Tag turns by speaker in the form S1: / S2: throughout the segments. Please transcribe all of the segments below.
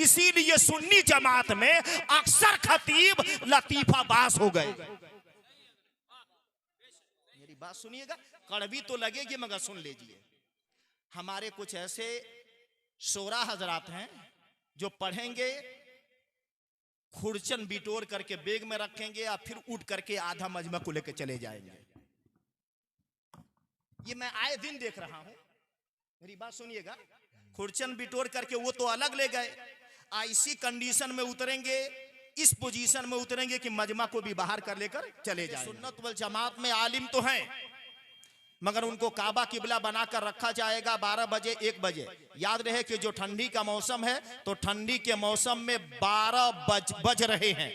S1: इसीलिए सुन्नी जमात में अक्सर खतीब लतीफाबाज हो गए। मेरी बात सुनिएगा, कड़वी तो लगेगी मगर सुन लीजिए। हमारे कुछ ऐसे शोरा हजरात हैं जो पढ़ेंगे, खुरचन बिटोर करके बैग में रखेंगे और फिर उठ करके आधा मजमा को लेकर चले जाएंगे। ये मैं आए दिन देख रहा हूं। मेरी बात सुनिएगा, खुरचन बिटोर करके वो तो अलग ले गए, इसी कंडीशन में उतरेंगे, इस पोजीशन में उतरेंगे कि मजमा को भी बाहर कर लेकर चले जाएंगे। सुन्नत वल जमात में आलिम तो हैं मगर उनको काबा किबला बनाकर रखा जाएगा 12 बजे 1 बजे। याद रहे कि जो ठंडी का मौसम है तो ठंडी के मौसम में 12 बज रहे हैं,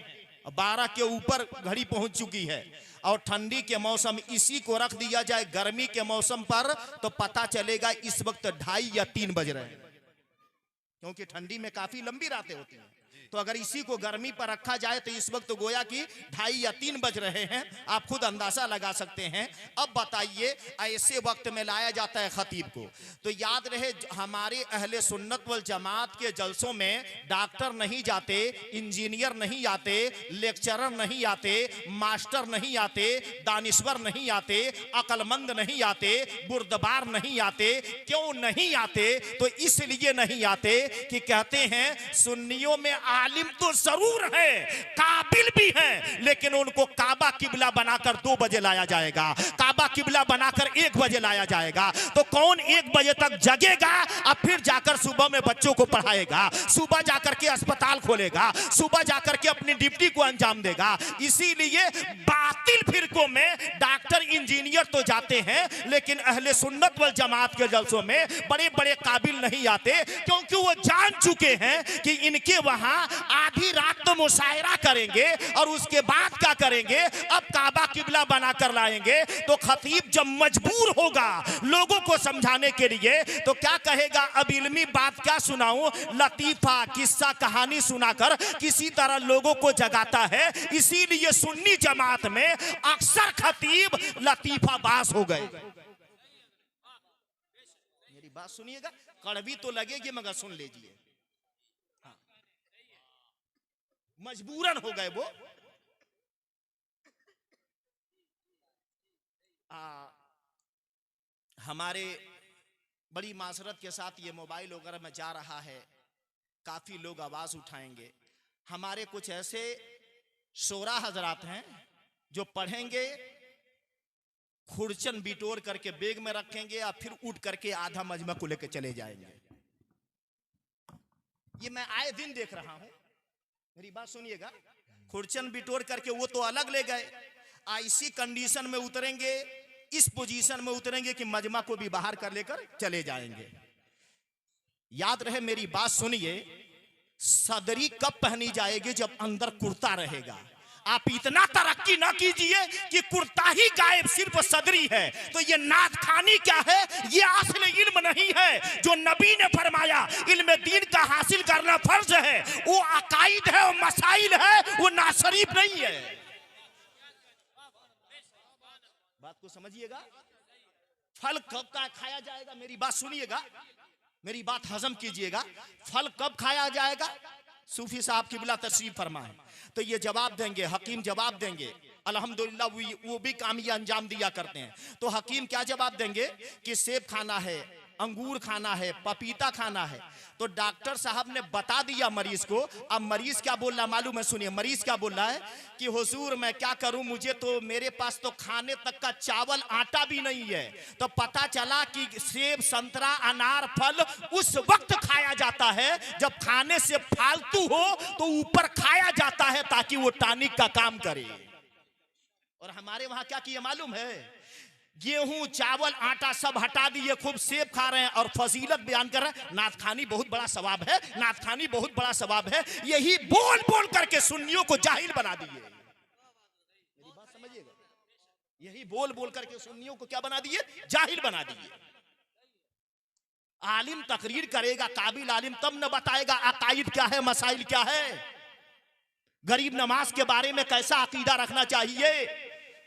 S1: 12 के ऊपर घड़ी पहुंच चुकी है और ठंडी के मौसम इसी को रख दिया जाए गर्मी के मौसम पर तो पता चलेगा इस वक्त 2:30 या 3 बज रहे हैं, क्योंकि ठंडी में काफी लंबी रातें होती हैं। तो अगर इसी को गर्मी पर रखा जाए तो इस वक्त गोया कि 2:30 या 3 बज रहे हैं, आप खुद अंदाजा लगा सकते हैं। अब बताइए ऐसे वक्त में लाया जाता है खतीब को। तो याद रहे हमारे अहले सुन्नत वल जमात के जलसों में डॉक्टर नहीं जाते, इंजीनियर नहीं आते, लेक्चरर नहीं आते, मास्टर नहीं आते, दानिश्वर नहीं आते, अक्लमंद नहीं आते, बुर्दबार नहीं आते। क्यों नहीं आते? तो इसलिए नहीं आते कि कहते हैं सुन्नियों में आलिम तो जरूर है, काबिल भी है, लेकिन उनको काबा किबला बनाकर 2 बजे लाया जाएगा, काबा किबला बनाकर 1 बजे लाया जाएगा। तो कौन 1 बजे तक जगेगा और फिर जाकर सुबह में बच्चों को पढ़ाएगा, सुबह जाकर के अस्पताल खोलेगा, सुबह जाकर के अपनी ड्यूटी को अंजाम देगा। इसीलिए बातिल फिरकों में डॉक्टर इंजीनियर तो जाते हैं लेकिन अहले सुन्नत वल जमात के जलसों में बड़े बड़े काबिल नहीं आते, क्योंकि वो जान चुके हैं कि इनके वहां आधी रात तो मुशायरा करेंगे और उसके बाद क्या करेंगे, अब काबा किबला बनाकर लाएंगे। तो खतीब जब मजबूर होगा लोगों को समझाने के लिए तो क्या कहेगा, अब इल्मी बात क्या सुनाऊं, लतीफा किस्सा कहानी सुनाकर किसी तरह लोगों को जगाता है। इसीलिए सुन्नी जमात में अक्सर खतीब लतीफाबाज हो गए। मेरी बात सुनिएगा, कड़वी तो लगेगी मगर सुन लीजिए। मजबूरन हो गए वो। हमारे बड़ी मासरत के साथ ये मोबाइल वगैरह में जा रहा है, काफी लोग आवाज उठाएंगे। हमारे कुछ ऐसे शोरा हजरात हैं जो पढ़ेंगे, खुरचन बिटोर करके बैग में रखेंगे और फिर उठ करके आधा मजमा को लेकर चले जाएंगे। ये मैं आए दिन देख रहा हूं। मेरी बात सुनिएगा, खुरचन बिटोर करके वो तो अलग ले गए, इसी कंडीशन में उतरेंगे, इस पोजीशन में उतरेंगे कि मजमा को भी बाहर कर लेकर चले जाएंगे। याद रहे मेरी बात सुनिए, सदरी कब पहनी जाएगी, जब अंदर कुर्ता रहेगा। आप इतना तरक्की ना कीजिए कि कुर्ता ही गायब, सिर्फ सदरी है। तो ये नात खानी क्या है, ये असल इल्म नहीं है जो नबी ने फरमाया इल्म दीन का हासिल करना फर्ज है। वो अकाइद है, वो मसाइल है, वो नाशरीफ नहीं है। बात को समझिएगा। फल कब का खाया जाएगा, मेरी बात सुनिएगा, मेरी बात हजम कीजिएगा। फल कब खाया जाएगा, सूफी साहब की बिला तशरीफ फरमाए तो ये जवाब देंगे, हकीम जवाब देंगे। अल्हम्दुलिल्लाह वो भी काम ये अंजाम दिया करते हैं। तो हकीम क्या जवाब देंगे कि सेब खाना है, अंगूर खाना है, पपीता खाना है। तो डॉक्टर साहब ने बता दिया मरीज को। अब मरीज क्या बोल रहा है मालूम है, सुनिए। मरीज क्या बोल रहा है कि हुजूर मैं क्या करूं, मुझे तो मेरे पास तो खाने तक का चावल आटा भी नहीं है। तो पता चला कि सेब, संतरा, अनार, फल उस वक्त खाया जाता है जब खाने से फालतू हो तो ऊपर खाया जाता है ताकि वो टॉनिक का काम करे। और हमारे वहां क्या किया मालूम है, गेहूं, चावल, आटा सब हटा दिए, खूब सेब खा रहे हैं और फजीलत बयान कर रहे हैं। नात खानी बहुत बड़ा सवाब है, नात खानी बहुत बड़ा सवाब है। यही बोल बोल करके सुन्नियों को जाहिल बना दिए। मेरी बात समझिएगा, यही बोल बोल करके सुन्नियों को क्या बना दिए, जाहिल बना दिए। आलिम तकरीर करेगा, काबिल आलिम, तब न बताएगा अकाइद क्या है, मसाइल क्या है, गरीब नमाज के बारे में कैसा अकीदा रखना चाहिए,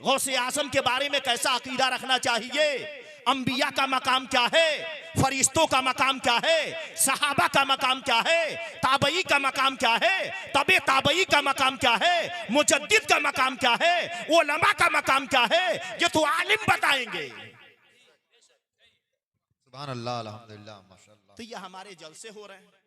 S1: गौसे आजम के बारे में कैसा अकीदा रखना चाहिए, अंबिया का मकाम क्या है, फरिश्तों का मकाम क्या है, सहाबा का मकाम क्या है, ताबई का मकाम क्या है, तबे ताबई का मकाम क्या है, मुजद्दिद का मकाम क्या है, उलमा का मकाम क्या है, ये तो आलिम बताएंगे।
S2: सुभान अल्लाह, अल्हम्दुलिल्लाह, माशाअल्लाह।
S1: तो ये हमारे जलसे हो रहे हैं।